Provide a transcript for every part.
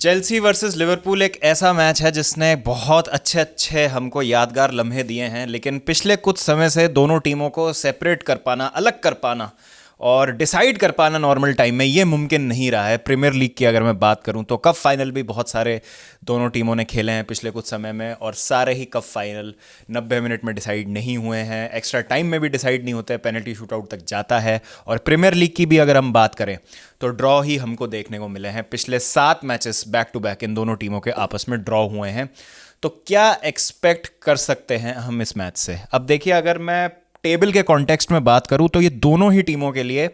Chelsea versus Liverpool एक ऐसा match है जिसने बहुत अच्छे अच्छे हमको यादगार लम्हे दिए हैं, लेकिन पिछले कुछ समय से दोनों टीमों को सेपरेट कर पाना, अलग कर पाना और डिसाइड कर पाना नॉर्मल टाइम में ये मुमकिन नहीं रहा है। प्रीमियर लीग की अगर मैं बात करूं तो कप फाइनल भी बहुत सारे दोनों टीमों ने खेले हैं पिछले कुछ समय में, और सारे ही कप फाइनल 90 मिनट में डिसाइड नहीं हुए हैं, एक्स्ट्रा टाइम में भी डिसाइड नहीं होते, पेनल्टी शूटआउट तक जाता है। और प्रीमियर लीग की भी अगर हम बात करें तो ड्रॉ ही हमको देखने को मिले हैं। पिछले 7 मैचेस बैक टू बैक इन दोनों टीमों के आपस में ड्रॉ हुए हैं। तो क्या एक्सपेक्ट कर सकते हैं हम इस मैच से? अब देखिए, अगर मैं टेबल के कॉन्टेक्स्ट में बात करूं तो ये दोनों ही टीमों के लिए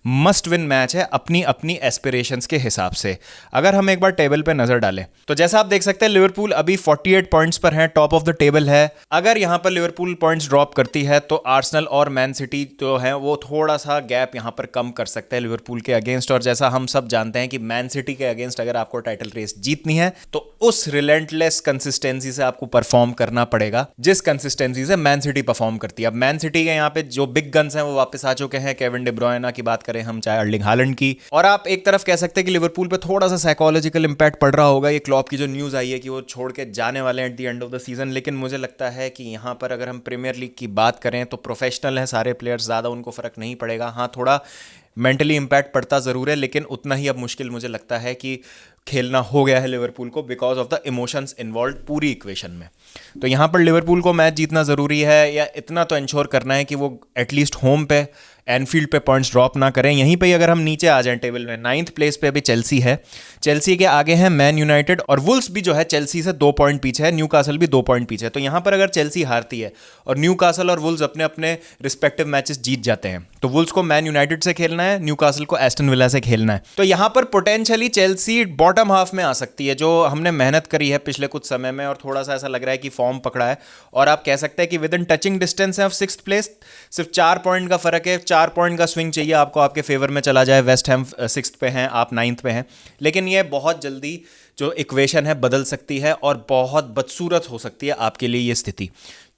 मस्ट विन मैच है अपनी अपनी एस्पिरेशंस के हिसाब से। अगर हम एक बार टेबल पे नजर डालें तो जैसा आप देख सकते हैं, लिवरपूल अभी 48 पॉइंट्स पर है, टॉप ऑफ द टेबल है। अगर यहां पर लिवरपूल पॉइंट्स ड्रॉप करती है तो आर्सेनल और मैन सिटी जो है वो थोड़ा सा गैप यहां पर कम कर सकते हैं लिवरपूल के अगेंस्ट। और जैसा हम सब जानते हैं कि मैन सिटी के अगेंस्ट अगर आपको टाइटल रेस जीतनी है तो उस रिलेंटलेस कंसिस्टेंसी से आपको परफॉर्म करना पड़ेगा जिस कंसिस्टेंसी से मैन सिटी परफॉर्म करती है। अब मैन सिटी के यहाँ पे जो बिग गन्स हैं वो वापस आ चुके हैं, केविन डी ब्रुयना की बात करें हम, चाहे अर्लिंग हालैंड की। और आप एक तरफ कह सकते हैं कि लिवरपूल पे थोड़ा सा साइकोलॉजिकल इंपैक्ट पड़ रहा होगा, ये क्लॉप की जो न्यूज़ आई है कि वो छोड़ के जाने वाले हैं at the end of the season. लेकिन मुझे लगता है कि यहाँ पर अगर हम प्रीमियर लीग की बात करें तो प्रोफेशनल हैं सारे प्लेयर्स, ज़्यादा उनको फ़र्क नहीं पड़ेगा। हाँ, थोड़ा मेंटली इंपैक्ट पड़ता ज़रूर है, लेकिन उतना ही अब मुश्किल मुझे लगता है कि खेलना हो गया है लिवरपूल को because of the emotions involve पूरी इक्वेशन में। तो यहाँ पर लिवरपूल को मैच जीतना ज़रूरी है, या इतना तो इंश्योर करना है कि वो एटलीस्ट होम पे एनफील्ड पे पॉइंट्स ड्रॉप ना करें। यहीं पे अगर हम नीचे आ जाएं टेबल में, 9th प्लेस पे अभी चेल्सी है, चेल्सी के आगे है मैन यूनाइटेड, और वुल्स भी जो है चेल्सी से 2 पॉइंट पीछे है, न्यूकासल भी 2 पॉइंट पीछे है। तो यहाँ पर अगर चेल्सी हारती है और न्यूकासल और वुल्स अपने अपने रिस्पेक्टिव मैचेस जीत जाते हैं तो वुल्स को मैन यूनाइटेड से खेलना है, न्यूकासल को एस्टन विला से खेलना है। तो यहाँ पर पोटेंशियली चेल्सी बॉटम हाफ में आ सकती है, जो हमने मेहनत करी है पिछले कुछ समय में और थोड़ा सा ऐसा लग रहा है कि फॉर्म पकड़ा है। और आप कह सकते हैं कि विद इन टचिंग डिस्टेंस है ऑफ 6th प्लेस, सिर्फ 4 पॉइंट का फर्क है, 4 पॉइंट का स्विंग चाहिए आपको आपके फेवर में चला जाए। वेस्ट हैम 6th पे हैं, आप 9th पे हैं, लेकिन ये बहुत जल्दी जो इक्वेशन है बदल सकती है और बहुत बदसूरत हो सकती है आपके लिए ये स्थिति,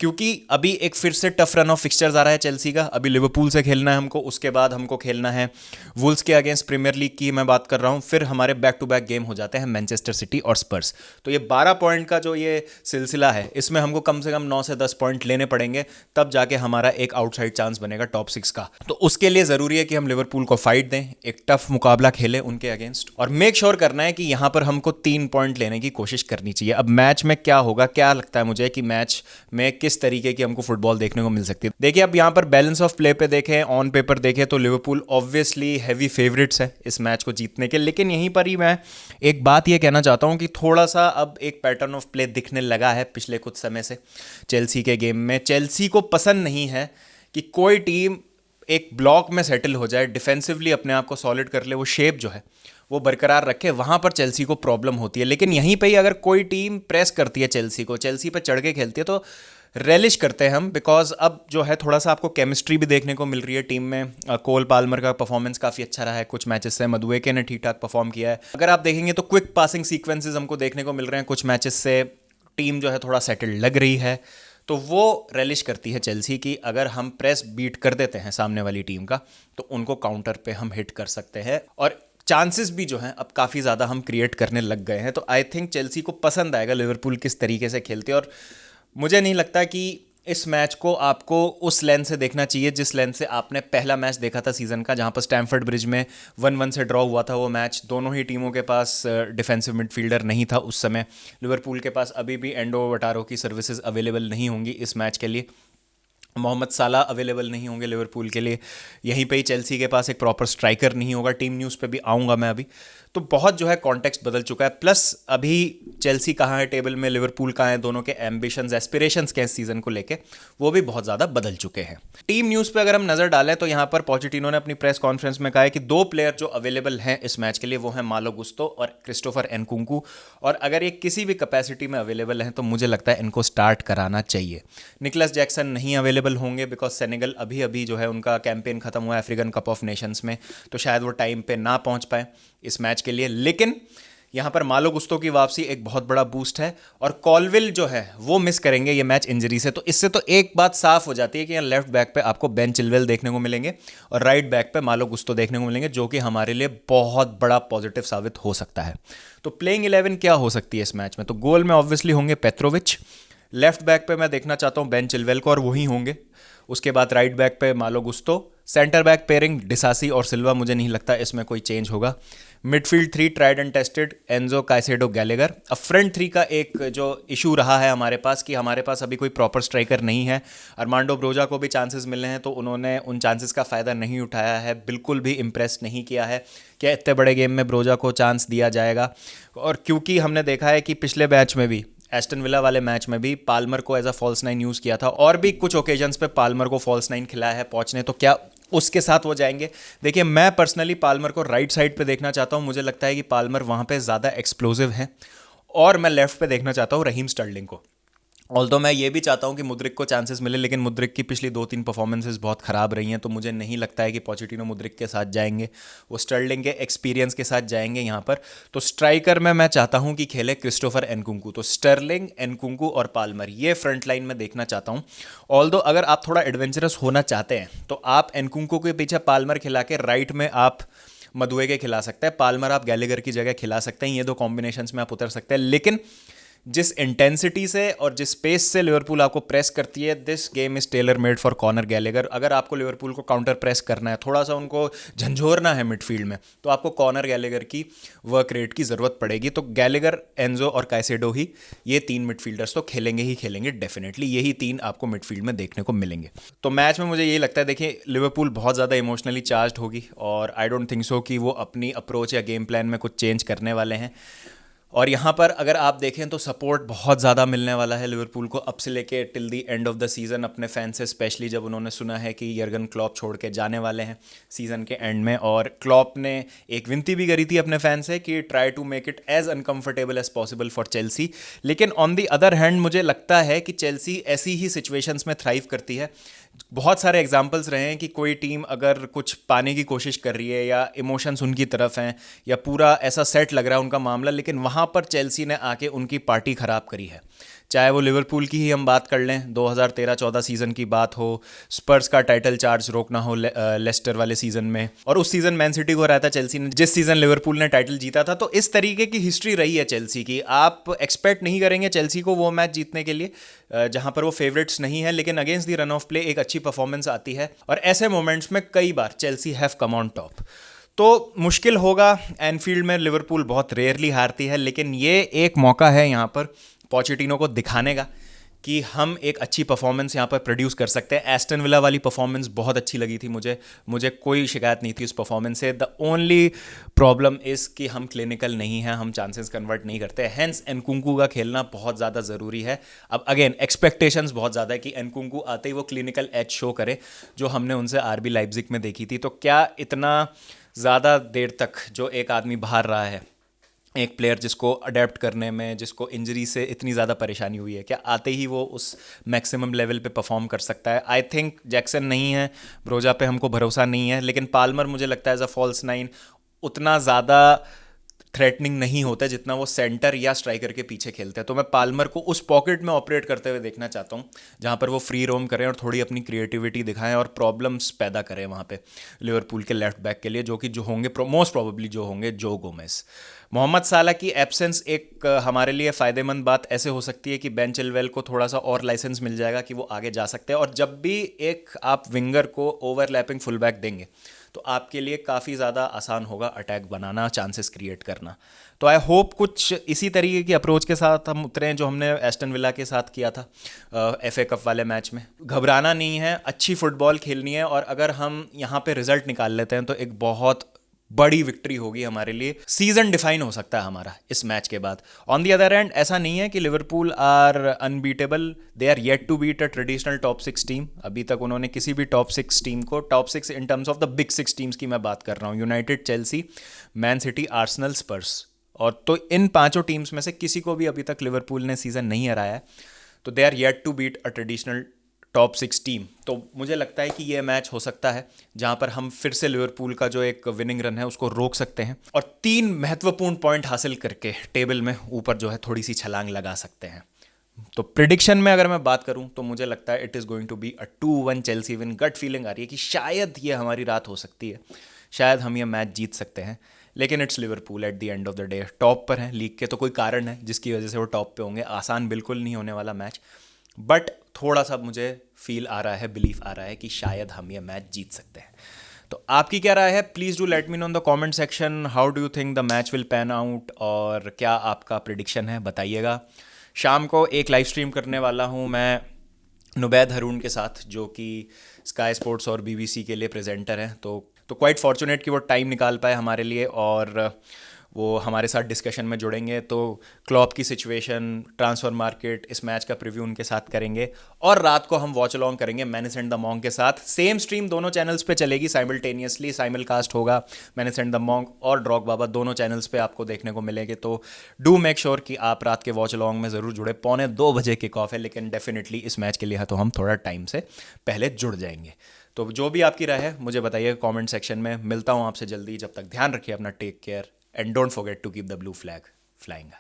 क्योंकि अभी एक फिर से टफ रन ऑफ फिक्सचर्स आ रहा है चेल्सी का। अभी लिवरपूल से खेलना है हमको, उसके बाद हमको खेलना है वुल्स के अगेंस्ट, प्रीमियर लीग की मैं बात कर रहा हूँ। फिर हमारे बैक टू बैक गेम हो जाते हैं मैनचेस्टर सिटी और स्पर्स। तो ये 12 पॉइंट का जो ये सिलसिला है, इसमें हमको कम से कम 9 से 10 पॉइंट लेने पड़ेंगे, तब जाके हमारा एक आउटसाइड चांस बनेगा टॉप 6 का। तो उसके लिए ज़रूरी है कि हम लिवरपूल को फाइट दें, एक टफ मुकाबला खेलें उनके अगेंस्ट, और मेक श्योर करना है कि यहाँ पर हमको 3 पॉइंट लेने की कोशिश करनी चाहिए। अब मैच में क्या होगा, क्या लगता है मुझे कि मैच में किस तरीके की हमको फुटबॉल देखने को मिल सकती है? देखिए, अब यहाँ पर बैलेंस ऑफ प्ले पे देखें, ऑन पेपर देखें तो लिवरपूल ऑब्वियसली हैवी फेवरेट्स है इस मैच को जीतने के। लेकिन यहीं पर ही मैं एक बात ये कहना चाहता हूँ कि थोड़ा सा अब एक पैटर्न ऑफ प्ले दिखने लगा है पिछले कुछ समय से चेल्सी के गेम में। चेल्सी को पसंद नहीं है कि कोई टीम एक ब्लॉक में सेटल हो जाए, डिफेंसिवली अपने आप को सॉलिड कर ले, वो शेप जो है वो बरकरार रखे, वहाँ पर चेल्सी को प्रॉब्लम होती है। लेकिन यहीं पे ही अगर कोई टीम प्रेस करती है चेल्सी को, चेल्सी पे चढ़ के खेलती है, तो रेलिश करते हैं हम, बिकॉज अब जो है थोड़ा सा आपको केमिस्ट्री भी देखने को मिल रही है टीम में। कोल पाल्मर का परफॉर्मेंस काफ़ी अच्छा रहा है कुछ मैचेस से, मदुएके ने ठीक ठाक परफॉर्म किया है। अगर आप देखेंगे तो क्विक पासिंग सीक्वेंसेस हमको देखने को मिल रहे हैं कुछ मैचेस से, टीम जो है थोड़ा सेटल्ड लग रही है। तो वो रेलिश करती है चेल्सी की अगर हम प्रेस बीट कर देते हैं सामने वाली टीम का तो उनको काउंटर पे हम हिट कर सकते हैं, और चांसेस भी जो हैं अब काफ़ी ज़्यादा हम क्रिएट करने लग गए हैं। तो आई थिंक चेल्सी को पसंद आएगा लिवरपूल किस तरीके से खेलती है, और मुझे नहीं लगता कि इस मैच को आपको उस लेंस से देखना चाहिए जिस लेंस से आपने पहला मैच देखा था सीज़न का, जहां पर स्टैमफर्ड ब्रिज में 1-1 से ड्रॉ हुआ था वो मैच। दोनों ही टीमों के पास डिफेंसिव मिडफील्डर नहीं था उस समय। लिवरपूल के पास अभी भी एंडो वटारो की सर्विसेज अवेलेबल नहीं होंगी इस मैच के लिए, मोहम्मद साला अवेलेबल नहीं होंगे लिवरपूल के लिए। यहीं पे ही चेल्सी के पास एक प्रॉपर स्ट्राइकर नहीं होगा। टीम न्यूज़ पे भी आऊँगा मैं अभी। तो बहुत जो है कॉन्टेक्स्ट बदल चुका है। प्लस अभी चेल्सी कहाँ है टेबल में, लिवरपूल कहाँ है, दोनों के एम्बिशंस एस्पिरेशंस के इस सीज़न को लेके वो भी बहुत ज़्यादा बदल चुके हैं। टीम न्यूज़ पे अगर हम नज़र डालें तो यहाँ पर पोचेटिनो ने अपनी प्रेस कॉन्फ्रेंस में कहा है कि 2 प्लेयर जो अवेलेबल हैं इस मैच के लिए वो हैं मालो गुस्तो और क्रिस्टोफर एनकुंकू, और अगर ये किसी भी कैपेसिटी में अवेलेबल हैं तो मुझे लगता है इनको स्टार्ट कराना चाहिए। निकलस जैक्सन नहीं अवेलेबल होंगे बिकॉज सेनेगल अभी अभी जो है उनका कैंपेन खत्म हुआ अफ्रीकन कप ऑफ नेशंस में, तो शायद वो टाइम पे ना पहुंच पाए इस मैच के लिए। लेकिन यहाँ पर मालो गुस्तो की वापसी एक बहुत बड़ा बूस्ट है, और कॉलविल जो है वो मिस करेंगे ये मैच इंजरी से। तो इससे तो एक बात साफ हो जाती है कि यहाँ लेफ्ट बैक पे आपको बेन चिलवेल देखने को मिलेंगे और राइट बैक पे मालो गुस्तो देखने को मिलेंगे, जो कि हमारे लिए बहुत बड़ा पॉजिटिव साबित हो सकता है। तो प्लेइंग 11 क्या हो सकती है इस मैच में? तो गोल में ऑब्वियसली होंगे पेट्रोविच, लेफ्ट बैक पे मैं देखना चाहता हूँ बेन चिलवेल को और वही होंगे। उसके बाद राइट बैक पे मालो गुस्तो, सेंटर बैक पेयरिंग डिसासी और सिल्वा, मुझे नहीं लगता इसमें कोई चेंज होगा। Midfield 3 tried and tested, Enzo, Caicedo, Gallagher. अब फ्रंट 3 का एक जो इशू रहा है हमारे पास कि हमारे पास अभी कोई प्रॉपर स्ट्राइकर नहीं है। अरमांडो ब्रोजा को भी चांसेस मिले हैं तो उन्होंने उन चांसेस का फ़ायदा नहीं उठाया है, बिल्कुल भी इम्प्रेस नहीं किया है। क्या इतने बड़े गेम में ब्रोजा को चांस दिया जाएगा? और क्योंकि हमने देखा है कि पिछले मैच में भी, एस्टन विला वाले मैच में भी पाल्मर को as a false nine use किया था, और भी कुछ ओकेजन्स पे पाल्मर को फॉल्स नाइन खिलाया है पहुंचने, तो क्या उसके साथ वो जाएंगे? देखिए, मैं पर्सनली पाल्मर को राइट साइड पे देखना चाहता हूँ। मुझे लगता है कि पाल्मर वहाँ पे ज़्यादा एक्सप्लोसिव है, और मैं लेफ्ट पे देखना चाहता हूँ रहीम स्टर्लिंग को। ऑल्दो मैं ये भी चाहता हूँ कि मुद्रिक को चांसेस मिले, लेकिन मुद्रिक की पिछली 2-3 परफॉर्मेंसेस बहुत ख़राब रही हैं, तो मुझे नहीं लगता है कि पोचेटिनो मुद्रिक के साथ जाएंगे, वो स्टर्लिंग के एक्सपीरियंस के साथ जाएंगे यहाँ पर। तो स्ट्राइकर में मैं चाहता हूँ कि खेले क्रिस्टोफर एनकुंकू, तो स्टर्लिंग, एनकुंकू और पाल्मर, ये फ्रंट लाइन में देखना चाहता हूँ। ऑल्दो अगर आप थोड़ा एडवेंचरस होना चाहते हैं तो आप एनकुंकू के पीछे पाल्मर खिला के राइट में आप मदुएके खिला सकते हैं, पाल्मर आप गैलेगर की जगह खिला सकते हैं। ये दो कॉम्बिनेशंस में आप उतर सकते हैं, लेकिन जिस इंटेंसिटी से और जिस पेस से लिवरपूल आपको प्रेस करती है, this game is tailor made for Conor Gallagher. अगर आपको लिवरपूल को काउंटर प्रेस करना है, थोड़ा सा उनको झंझोरना है मिडफील्ड में, तो आपको कॉनर गैलेगर की वर्क रेट की ज़रूरत पड़ेगी। तो गैलेगर, एंजो और काइसेडो ही, ये 3 मिडफील्डर्स तो खेलेंगे ही खेलेंगे डेफिनेटली, यही 3 आपको मिडफील्ड में देखने को मिलेंगे। तो मैच में मुझे यही लगता है, देखिए लिवरपूल बहुत ज़्यादा इमोशनली चार्ज होगी, और आई डोंट थिंक सो कि वो अपनी अप्रोच या गेम प्लान में कुछ चेंज करने वाले हैं। और यहाँ पर अगर आप देखें तो सपोर्ट बहुत ज़्यादा मिलने वाला है लिवरपूल को अब से लेके till the end of the season, अपने फैन से, स्पेशली जब उन्होंने सुना है कि यर्गन क्लॉप छोड़ के जाने वाले हैं सीज़न के एंड में। और क्लॉप ने एक विनती भी करी थी अपने फैन से कि try to make it as uncomfortable as possible for Chelsea. लेकिन ऑन दी अदर हैंड मुझे लगता है कि चेल्सी ऐसी ही सिचुएशंस में थ्राइव करती है। बहुत सारे एग्जाम्पल्स रहे हैं कि कोई टीम अगर कुछ पाने की कोशिश कर रही है या इमोशंस उनकी तरफ हैं या पूरा ऐसा सेट लग रहा है उनका मामला, लेकिन वहाँ पर चेल्सी ने आके उनकी पार्टी ख़राब करी है। चाहे वो लिवरपूल की ही हम बात कर लें, 2013-14 सीज़न की बात हो, स्पर्स का टाइटल चार्ज रोकना हो लेस्टर वाले सीज़न में, और उस सीज़न मैन सिटी को रहता चेल्सी ने, जिस सीज़न लिवरपूल ने टाइटल जीता था। तो इस तरीके की हिस्ट्री रही है चेल्सी की। आप एक्सपेक्ट नहीं करेंगे चेल्सी को वो मैच जीतने के लिए जहां पर वो फेवरेट्स नहीं है, लेकिन against the run of play एक अच्छी परफॉर्मेंस आती है, और ऐसे मोमेंट्स में कई बार Chelsea have come on top. तो मुश्किल होगा, एनफील्ड में लिवरपूल बहुत रेयरली हारती है, लेकिन ये एक मौका है यहाँ पर पोचेटिनो को दिखाने का कि हम एक अच्छी परफॉर्मेंस यहाँ पर प्रोड्यूस कर सकते हैं। एस्टन विला वाली परफॉर्मेंस बहुत अच्छी लगी थी मुझे कोई शिकायत नहीं थी उस परफॉर्मेंस से। द ओनली प्रॉब्लम इज़ कि हम क्लिनिकल नहीं हैं, हम चांसेस कन्वर्ट नहीं करते, हैंस एनकुंकू का खेलना बहुत ज़्यादा ज़रूरी है। अब अगेन एक्सपेक्टेशंस बहुत ज़्यादा है कि एनकुंकू आते ही वो क्लिनिकल एज शो करे जो हमने उनसे आरबी लाइप्जिग में देखी थी। तो क्या इतना ज़्यादा देर तक जो एक आदमी बाहर रहा है, एक प्लेयर जिसको अडेप्ट करने में, जिसको इंजरी से इतनी ज़्यादा परेशानी हुई है, क्या आते ही वो उस मैक्सिमम लेवल पे परफॉर्म कर सकता है? आई थिंक जैक्सन नहीं है, ब्रोजा पे हमको भरोसा नहीं है, लेकिन पाल्मर मुझे लगता है एज अ फॉल्स नाइन उतना ज़्यादा थ्रेटनिंग नहीं होता है जितना वो सेंटर या स्ट्राइकर के पीछे खेलते हैं। तो मैं पाल्मर को उस पॉकेट में ऑपरेट करते हुए देखना चाहता हूँ जहाँ पर वो फ्री रोम करें और थोड़ी अपनी क्रिएटिविटी दिखाएं और प्रॉब्लम्स पैदा करें वहाँ पे लिवरपूल के लेफ्ट बैक के लिए, जो कि जो होंगे मोस्ट प्रोबेबली जो होंगे जो गोमेस। मोहम्मद साला की एब्सेंस एक हमारे लिए फ़ायदेमंद बात ऐसे हो सकती है कि बेन चिलवेल को थोड़ा सा और लाइसेंस मिल जाएगा कि वो आगे जा सकते हैं, और जब भी एक आप विंगर को ओवरलैपिंग फुल बैक देंगे तो आपके लिए काफ़ी ज़्यादा आसान होगा अटैक बनाना, चांसेस क्रिएट करना। तो आई होप कुछ इसी तरीके की अप्रोच के साथ हम उतरें जो हमने एस्टन विला के साथ किया था FA कप वाले मैच में। घबराना नहीं है, अच्छी फुटबॉल खेलनी है, और अगर हम यहाँ पे रिजल्ट निकाल लेते हैं तो एक बहुत बड़ी विक्ट्री होगी हमारे लिए। सीजन डिफाइन हो सकता है हमारा इस मैच के बाद। ऑन दी अदर एंड ऐसा नहीं है कि Liverpool are unbeatable, they are yet to beat a traditional top 6 team. अभी तक उन्होंने किसी भी टॉप 6 टीम को, top 6 in terms of the big 6 teams की मैं बात कर रहा हूँ, United, Chelsea, Man City, Arsenal, Spurs, और तो इन 5 टीम्स में से किसी को भी अभी तक लिवरपूल ने सीजन नहीं हराया है। तो they are yet to beat a traditional top 6 team. तो मुझे लगता है कि ये मैच हो सकता है जहां पर हम फिर से लिवरपूल का जो एक विनिंग रन है उसको रोक सकते हैं और 3 महत्वपूर्ण पॉइंट हासिल करके टेबल में ऊपर जो है थोड़ी सी छलांग लगा सकते हैं। तो प्रिडिक्शन में अगर मैं बात करूं तो मुझे लगता है it is going to be a 2-1 Chelsea win. Gut feeling आ रही है कि शायद ये हमारी रात हो सकती है, शायद हम ये मैच जीत सकते हैं। लेकिन it's Liverpool at the end of the day, top पर है लीग के, तो कोई कारण है जिसकी वजह से वो टॉप पे होंगे। आसान बिल्कुल नहीं होने वाला मैच, बट थोड़ा सा मुझे फील आ रहा है, बिलीफ आ रहा है कि शायद हम ये मैच जीत सकते हैं। तो आपकी क्या राय है? Please do let me know in the comment section. How do you think the match will pan out, और क्या आपका प्रिडिक्शन है बताइएगा। शाम को एक लाइव स्ट्रीम करने वाला हूँ मैं नुबैद हरून के साथ, जो कि स्काई स्पोर्ट्स और बीबीसी के लिए प्रेजेंटर हैं। तो क्वाइट फॉर्चुनेट कि वो टाइम निकाल पाए हमारे लिए और वो हमारे साथ डिस्कशन में जुड़ेंगे। तो क्लॉप की सिचुएशन, ट्रांसफ़र मार्केट, इस मैच का प्रीव्यू उनके साथ करेंगे और रात को हम वॉच अलॉन्ग करेंगे मैनेस एंड द मॉन्ग के साथ। सेम स्ट्रीम दोनों चैनल्स पे चलेगी साइमल्टेनियसली, साइमल कास्ट होगा। मैनेस एंड द मॉन्ग और ड्रॉग बाबा दोनों चैनल्स पे आपको देखने को मिलेंगे। तो डू मेक श्योर कि आप रात के वॉच अलॉन्ग में ज़रूर जुड़े। 1:45 किक ऑफ है, लेकिन डेफिनेटली इस मैच के लिए तो हम थोड़ा टाइम से पहले जुड़ जाएंगे। तो जो भी आपकी राय है मुझे बताइए कमेंट सेक्शन में। मिलता हूँ आपसे जल्दी, जब तक ध्यान रखिए अपना, take care and don't forget to keep the blue flag flying high.